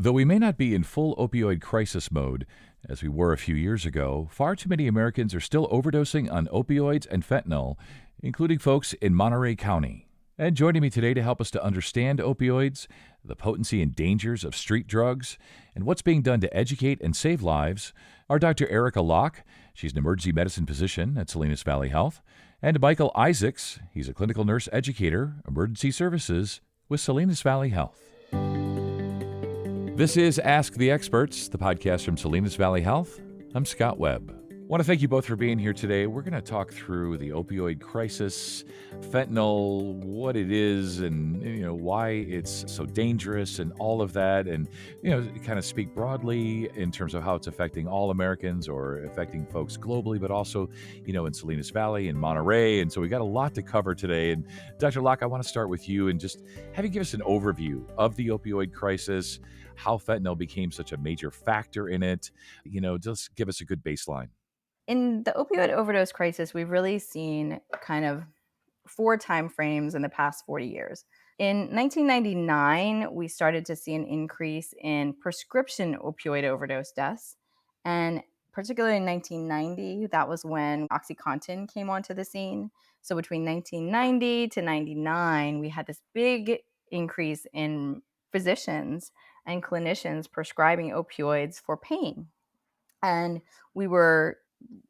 Though we may not be in full opioid crisis mode, as we were a few years ago, far too many Americans are still overdosing on opioids and fentanyl, including folks in Monterey County. And joining me today to help us to understand opioids, the potency and dangers of street drugs, and what's being done to educate and save lives are Dr. Erica Locke. She's an emergency medicine physician at Salinas Valley Health, and Michael Isaacs. He's a clinical nurse educator, emergency services with Salinas Valley Health. This is Ask the Experts, the podcast from Salinas Valley Health. I'm Scott Webb. I want to thank you both for being here today. We're going to talk through the opioid crisis, fentanyl, what it is, and why it's so dangerous, and all of that, and kind of speak broadly in terms of how it's affecting all Americans or affecting folks globally, but also in Salinas Valley and Monterey. And so we got a lot to cover today. And Dr. Locke, I want to start with you and just have you give us an overview of the opioid crisis, how fentanyl became such a major factor in it. Just give us a good baseline. In the opioid overdose crisis, we've really seen kind of four time frames in the past 40 years. In 1999, we started to see an increase in prescription opioid overdose deaths. And particularly in 1990, that was when OxyContin came onto the scene. So between 1990 to 99, we had this big increase in physicians and clinicians prescribing opioids for pain. And we were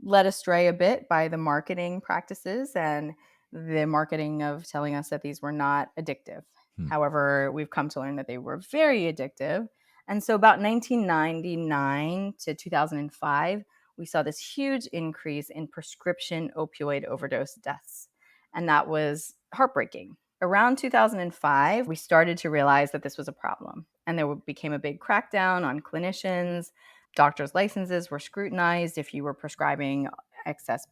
led astray a bit by the marketing practices and the marketing of telling us that these were not addictive. However, we've come to learn that they were very addictive. And so about 1999 to 2005, we saw this huge increase in prescription opioid overdose deaths. And that was heartbreaking. Around 2005, we started to realize that this was a problem. And there became a big crackdown on clinicians. Doctors' licenses were scrutinized if you were prescribing excess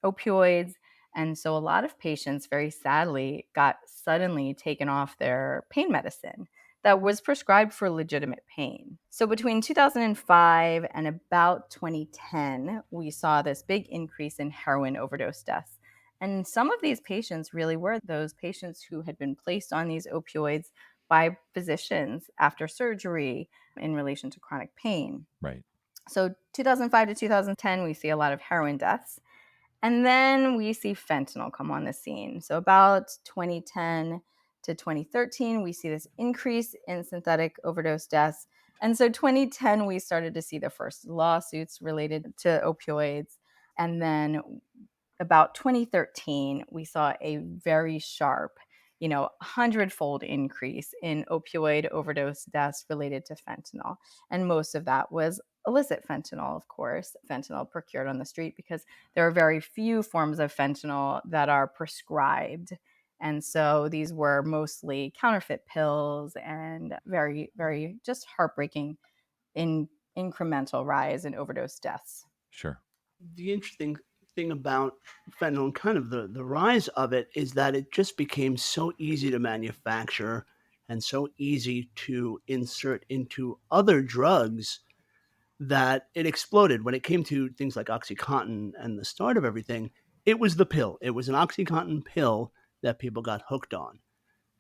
opioids. And so a lot of patients, very sadly, got suddenly taken off their pain medicine that was prescribed for legitimate pain. So between 2005 and about 2010, we saw this big increase in heroin overdose deaths. And some of these patients really were those patients who had been placed on these opioids by physicians after surgery in relation to chronic pain. Right. So 2005 to 2010, we see a lot of heroin deaths. And then we see fentanyl come on the scene. So about 2010 to 2013, we see this increase in synthetic overdose deaths. And so 2010, we started to see the first lawsuits related to opioids. And then about 2013, we saw a very sharp, 100-fold increase in opioid overdose deaths related to fentanyl. And most of that was illicit fentanyl, of course, fentanyl procured on the street, because there are very few forms of fentanyl that are prescribed. And so these were mostly counterfeit pills and very, very just heartbreaking incremental rise in overdose deaths. Sure. The interesting thing about fentanyl and kind of the rise of it is that it just became so easy to manufacture and so easy to insert into other drugs that it exploded. When it came to things like OxyContin and the start of everything, it was the pill. It was an OxyContin pill that people got hooked on.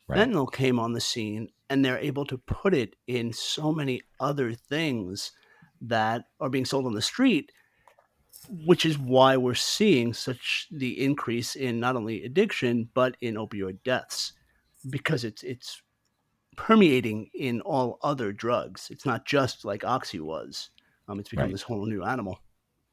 Right. Fentanyl came on the scene, and they're able to put it in so many other things that are being sold on the street, which is why we're seeing such the increase in not only addiction but in opioid deaths, because it's permeating in all other drugs. It's not just like Oxy was. It's become Right. this whole new animal.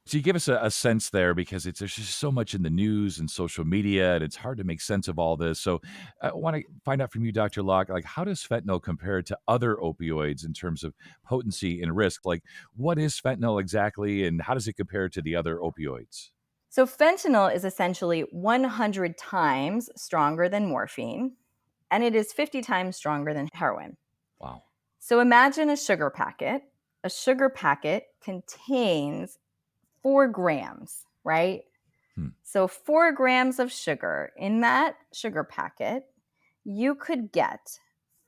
So you give us a sense there because there's just so much in the news and social media, and it's hard to make sense of all this. So I want to find out from you, Dr. Locke, like how does fentanyl compare to other opioids in terms of potency and risk? Like what is fentanyl exactly, and how does it compare to the other opioids? So fentanyl is essentially 100 times stronger than morphine, and it is 50 times stronger than heroin. Wow. So imagine a sugar packet. A sugar packet contains 4 grams, right? So 4 grams of sugar in that sugar packet, you could get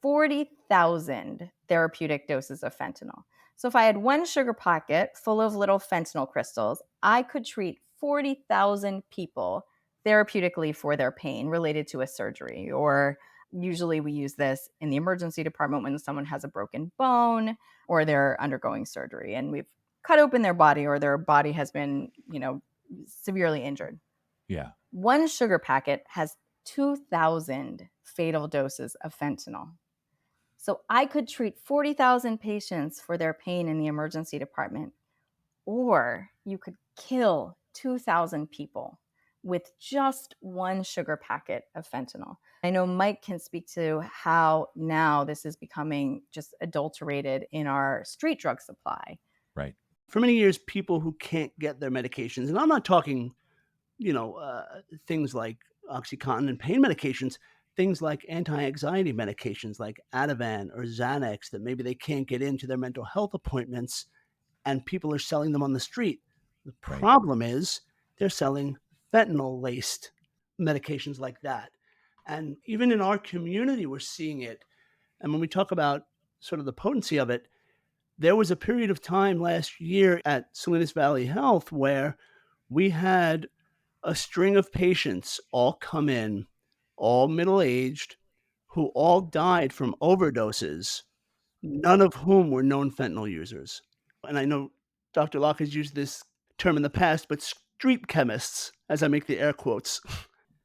40,000 therapeutic doses of fentanyl. So if I had one sugar packet full of little fentanyl crystals, I could treat 40,000 people therapeutically for their pain related to a surgery or Usually we use this in the emergency department when someone has a broken bone or they're undergoing surgery and we've cut open their body or their body has been, severely injured. Yeah. One sugar packet has 2,000 fatal doses of fentanyl. So I could treat 40,000 patients for their pain in the emergency department, or you could kill 2,000 people with just one sugar packet of fentanyl. I know Mike can speak to how now this is becoming just adulterated in our street drug supply. Right. For many years, people who can't get their medications, and I'm not talking, things like OxyContin and pain medications, things like anti-anxiety medications like Ativan or Xanax that maybe they can't get into their mental health appointments, and people are selling them on the street. The Right. problem is they're selling fentanyl-laced medications like that. And even in our community, we're seeing it. And when we talk about sort of the potency of it, there was a period of time last year at Salinas Valley Health where we had a string of patients all come in, all middle-aged, who all died from overdoses, none of whom were known fentanyl users. And I know Dr. Locke has used this term in the past, but street chemists, as I make the air quotes,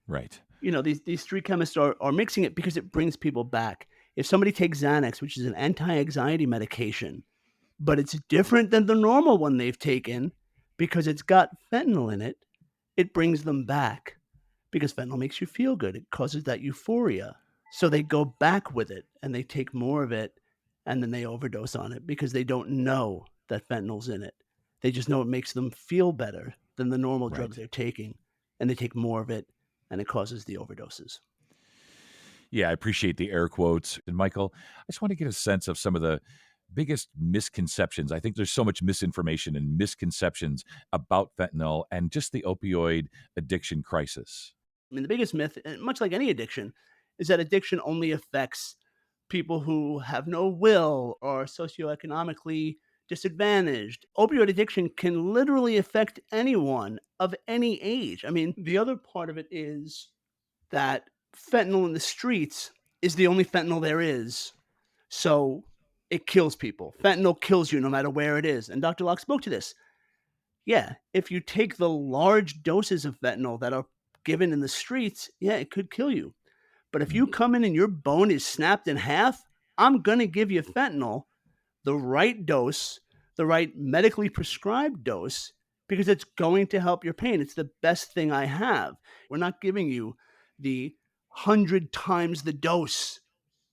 Right. these street chemists are mixing it because it brings people back. If somebody takes Xanax, which is an anti-anxiety medication, but it's different than the normal one they've taken because it's got fentanyl in it, it brings them back because fentanyl makes you feel good. It causes that euphoria. So they go back with it and they take more of it and then they overdose on it because they don't know that fentanyl's in it. They just know it makes them feel better than the normal drug Right. they're taking, and they take more of it and it causes the overdoses. Yeah, I appreciate the air quotes. And Michael, I just want to get a sense of some of the biggest misconceptions. I think there's so much misinformation and misconceptions about fentanyl and just the opioid addiction crisis. I mean, the biggest myth, much like any addiction, is that addiction only affects people who have no will or are socioeconomically disadvantaged. Opioid addiction can literally affect anyone of any age. I mean, the other part of it is that fentanyl in the streets is the only fentanyl there is. So it kills people. Fentanyl kills you no matter where it is. And Dr. Locke spoke to this. Yeah, if you take the large doses of fentanyl that are given in the streets, yeah, it could kill you. But if Mm. you come in and your bone is snapped in half, I'm going to give you fentanyl, the right dose, the right medically prescribed dose, because it's going to help your pain. It's the best thing I have. We're not giving you the 100 times the dose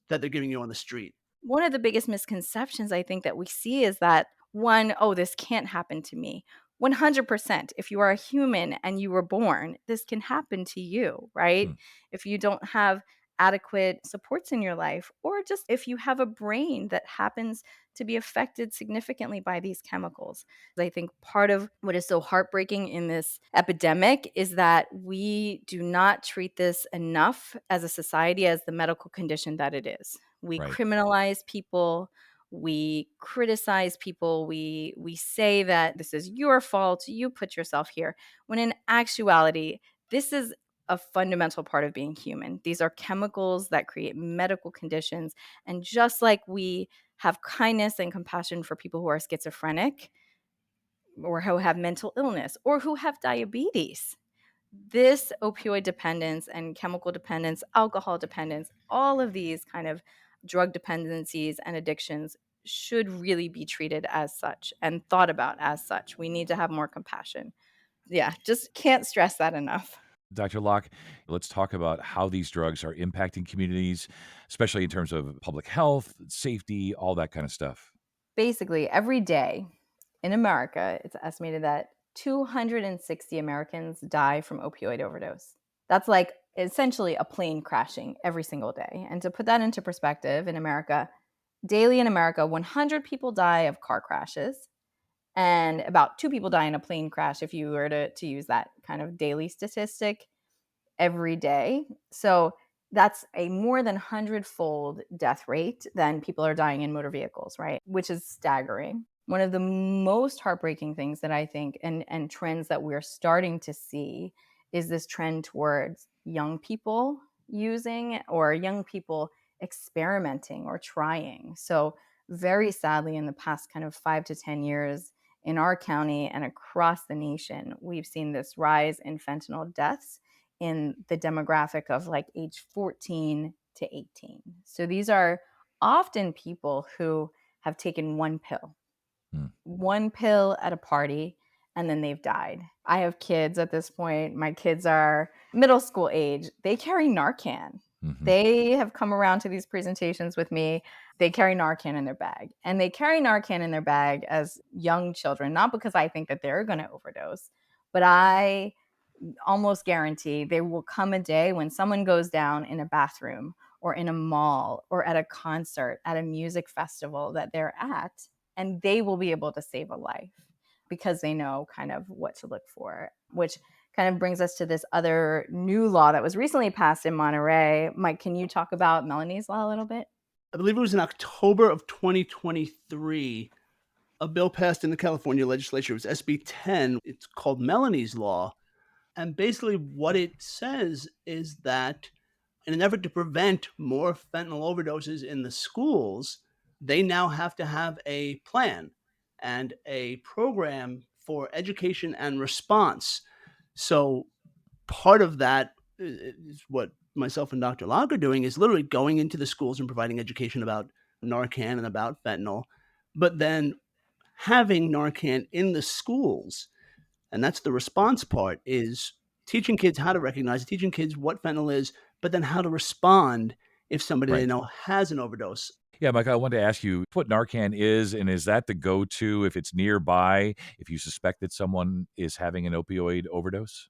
that they're giving you on the street. One of the biggest misconceptions I think that we see is that one, oh, this can't happen to me. 100%. If you are a human and you were born, this can happen to you, right? Hmm. If you don't have adequate supports in your life, or just if you have a brain that happens to be affected significantly by these chemicals. I think part of what is so heartbreaking in this epidemic is that we do not treat this enough as a society as the medical condition that it is. We Right. criminalize people, we criticize people, we say that this is your fault, you put yourself here, when in actuality, this is a fundamental part of being human. These are chemicals that create medical conditions, and just like we have kindness and compassion for people who are schizophrenic or who have mental illness or who have diabetes, this opioid dependence and chemical dependence, alcohol dependence, all of these kind of drug dependencies and addictions should really be treated as such and thought about as such. We need to have more compassion. Yeah, just can't stress that enough. Dr. Locke, let's talk about how these drugs are impacting communities, especially in terms of public health, safety, all that kind of stuff. Basically, every day in America, it's estimated that 260 Americans die from opioid overdose. That's like essentially a plane crashing every single day. And to put that into perspective, in America, daily in America, 100 people die of car crashes, and about 2 people die in a plane crash if you were to use that kind of daily statistic every day. So that's a more than 100-fold death rate than people are dying in motor vehicles, right? Which is staggering. One of the most heartbreaking things that I think and trends that we're starting to see is this trend towards young people using or young people experimenting or trying. So, very sadly, in the past kind of 5 to 10 years in our county and across the nation, we've seen this rise in fentanyl deaths in the demographic of like age 14 to 18. So, these are often people who have taken Hmm. one pill at a party, and then they've died. I have kids at this point. My kids are middle school age. They carry Narcan. Hmm. They have come around to these presentations with me. They carry Narcan in their bag. And they carry Narcan in their bag as young children, not because I think that they're going to overdose, but I almost guarantee there will come a day when someone goes down in a bathroom or in a mall or at a concert, at a music festival that they're at, and they will be able to save a life because they know kind of what to look for, which kind of brings us to this other new law that was recently passed in Monterey. Mike, can you talk about Melanie's law a little bit? I believe it was in October of 2023. A bill passed in the California legislature. It was SB 10. It's called Melanie's Law. And basically, what it says is that in an effort to prevent more fentanyl overdoses in the schools, they now have to have a plan and a program for education and response. So part of that is what myself and Dr. Locke are doing is literally going into the schools and providing education about Narcan and about fentanyl, but then having Narcan in the schools, and that's the response part, is teaching kids how to recognize, teaching kids what fentanyl is, but then how to respond if somebody they Right. know has an overdose. Yeah, Mike, I wanted to ask you what Narcan is, and is that the go-to if it's nearby, if you suspect that someone is having an opioid overdose?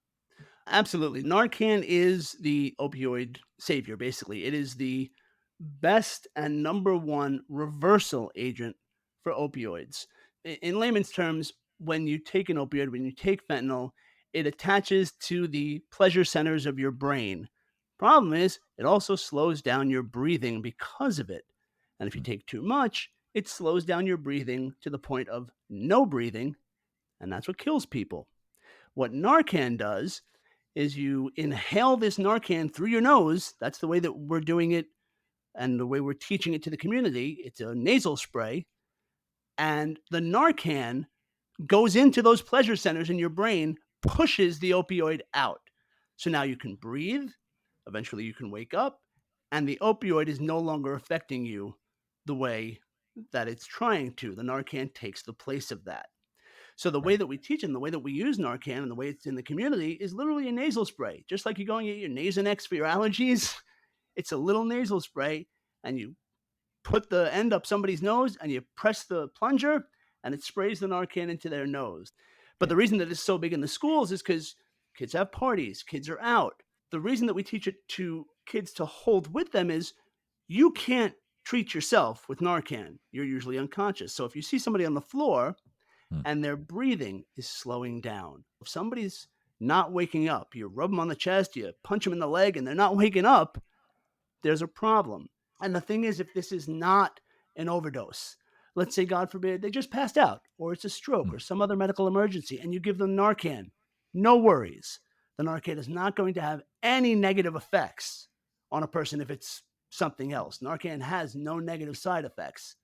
Absolutely. Narcan is the opioid savior, basically. It is the best and number one reversal agent for opioids. In layman's terms, when you take an opioid, when you take fentanyl, it attaches to the pleasure centers of your brain. Problem is, it also slows down your breathing because of it. And if you Hmm. take too much, it slows down your breathing to the point of no breathing, and that's what kills people. What Narcan does is you inhale this Narcan through your nose. That's the way that we're doing it and the way we're teaching it to the community. It's a nasal spray, and the Narcan goes into those pleasure centers in your brain, pushes the opioid out. So now you can breathe. Eventually, you can wake up, and the opioid is no longer affecting you the way that it's trying to. The Narcan takes the place of that. So the way Right. that we teach and the way that we use Narcan and the way it's in the community is literally a nasal spray. Just like you're going to get your Nasonex for your allergies, it's a little nasal spray, and you put the end up somebody's nose and you press the plunger and it sprays the Narcan into their nose. But Yeah. the reason that it's so big in the schools is because kids have parties, kids are out. The reason that we teach it to kids to hold with them is you can't treat yourself with Narcan. You're usually unconscious. So if you see somebody on the floor Hmm. and their breathing is slowing down, if somebody's not waking up, you rub them on the chest, you punch them in the leg, and they're not waking up, there's a problem. And the thing is, if this is not an overdose, let's say, God forbid, they just passed out, or it's a stroke, Hmm. or some other medical emergency, and you give them Narcan, no worries. The Narcan is not going to have any negative effects on a person if it's something else. Narcan has no negative side effects.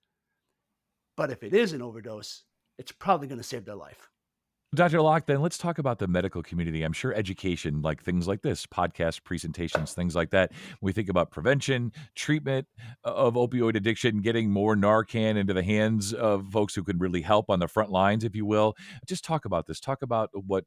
But if it is an overdose, it's probably going to save their life. Dr. Locke, then let's talk about the medical community. I'm sure education, like things like this, podcast presentations, things like that. We think about prevention, treatment of opioid addiction, getting more Narcan into the hands of folks who can really help on the front lines, if you will. Just talk about this. Talk about what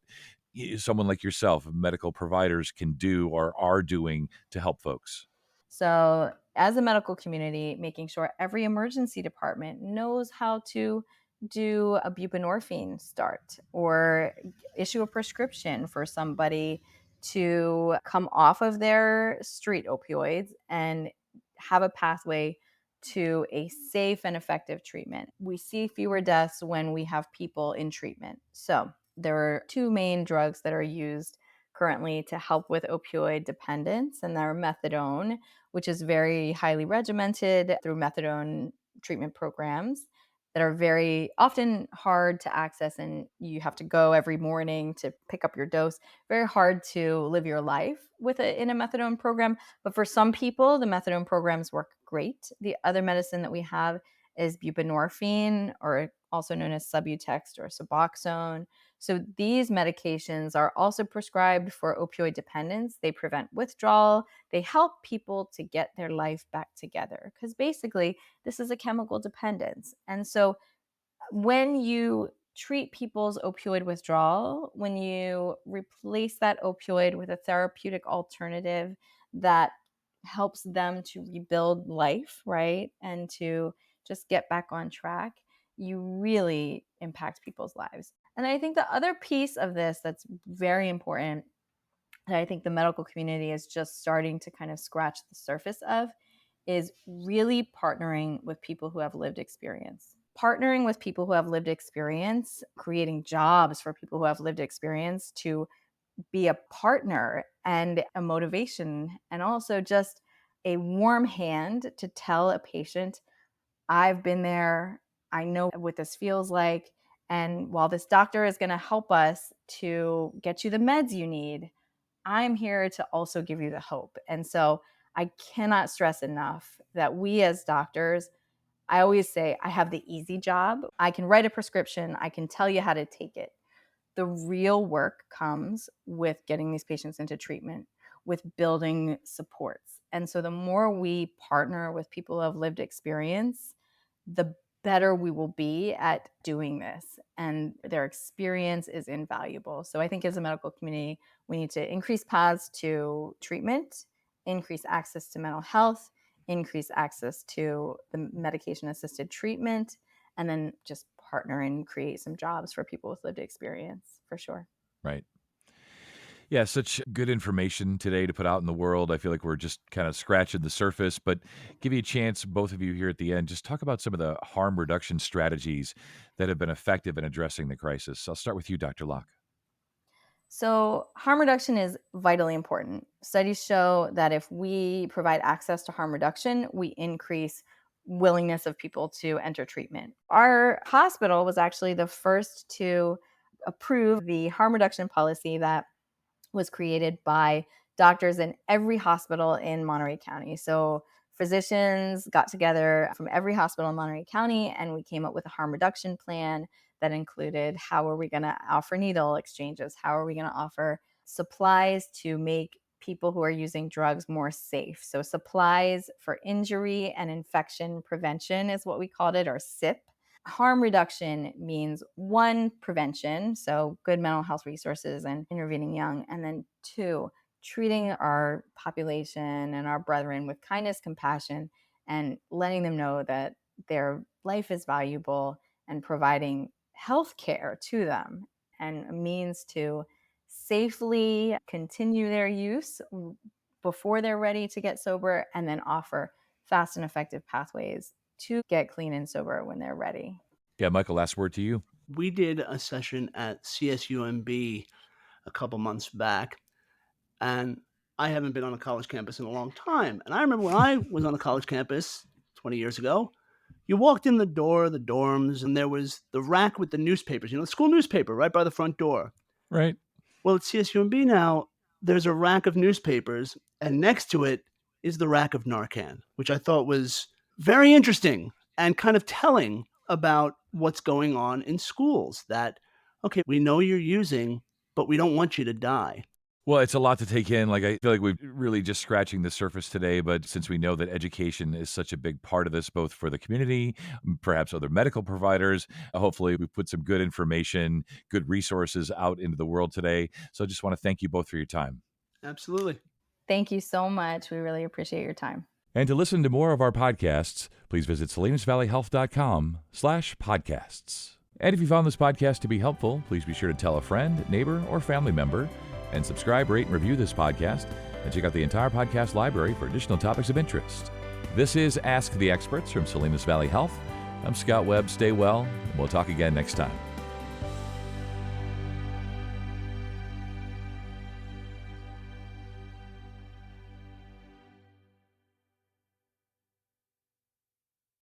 someone like yourself, medical providers, can do or are doing to help folks. So, as a medical community, making sure every emergency department knows how to do a buprenorphine start or issue a prescription for somebody to come off of their street opioids and have a pathway to a safe and effective treatment. We see fewer deaths when we have people in treatment. So, there are two main drugs that are used currently to help with opioid dependence, and they're methadone, which is very highly regimented through methadone treatment programs, that are very often hard to access, and you have to go every morning to pick up your dose. Very hard to live your life in a methadone program. But for some people, the methadone programs work great. The other medicine that we have is buprenorphine, or also known as Subutex or Suboxone. So these medications are also prescribed for opioid dependence. They prevent withdrawal. They help people to get their life back together, because basically this is a chemical dependence. And so when you treat people's opioid withdrawal, when you replace that opioid with a therapeutic alternative that helps them to rebuild life, right? And to just get back on track, you really impact people's lives. And I think the other piece of this that's very important, that I think the medical community is just starting to kind of scratch the surface of, is really partnering with people who have lived experience. Partnering with people who have lived experience, creating jobs for people who have lived experience to be a partner and a motivation, and also just a warm hand to tell a patient, I've been there, I know what this feels like. And while this doctor is going to help us to get you the meds you need, I'm here to also give you the hope. And so I cannot stress enough that we as doctors, I always say, I have the easy job. I can write a prescription, I can tell you how to take it. The real work comes with getting these patients into treatment, with building supports. And so the more we partner with people who have lived experience, the better we will be at doing this. And their experience is invaluable. So I think as a medical community, we need to increase paths to treatment, increase access to mental health, increase access to the medication-assisted treatment, and then just partner and create some jobs for people with lived experience, for sure. Right. Yeah, such good information today to put out in the world. I feel like we're just kind of scratching the surface, but give you a chance, both of you here at the end, just talk about some of the harm reduction strategies that have been effective in addressing the crisis. I'll start with you, Dr. Locke. So, harm reduction is vitally important. Studies show that if we provide access to harm reduction, we increase willingness of people to enter treatment. Our hospital was actually the first to approve the harm reduction policy that was created by doctors in every hospital in Monterey County. So physicians got together from every hospital in Monterey County, and we came up with a harm reduction plan that included, how are we going to offer needle exchanges? How are we going to offer supplies to make people who are using drugs more safe? So supplies for injury and infection prevention is what we called it, or SIP. Harm reduction means, one, prevention, so good mental health resources and intervening young. And then two, treating our population and our brethren with kindness, compassion, and letting them know that their life is valuable, and providing health care to them and a means to safely continue their use before they're ready to get sober, and then offer fast and effective pathways to get clean and sober when they're ready. Yeah, Michael, last word to you. We did a session at CSUMB a couple months back, and I haven't been on a college campus in a long time. And I remember when I was on a college campus 20 years ago, you walked in the door of the dorms, and there was the rack with the newspapers, the school newspaper right by the front door. Right. Well, at CSUMB now, there's a rack of newspapers, and next to it is the rack of Narcan, which I thought was very interesting and kind of telling about what's going on in schools. That, okay, we know you're using, but we don't want you to die. Well, it's a lot to take in. Like, I feel like we're really just scratching the surface today, but since we know that education is such a big part of this, both for the community, perhaps other medical providers, hopefully we put some good information, good resources out into the world today. So I just want to thank you both for your time. Absolutely. Thank you so much. We really appreciate your time. And to listen to more of our podcasts, please visit salinasvalleyhealth.com/podcasts. And if you found this podcast to be helpful, please be sure to tell a friend, neighbor, or family member, and subscribe, rate, and review this podcast, and check out the entire podcast library for additional topics of interest. This is Ask the Experts from Salinas Valley Health. I'm Scott Webb. Stay well, and we'll talk again next time.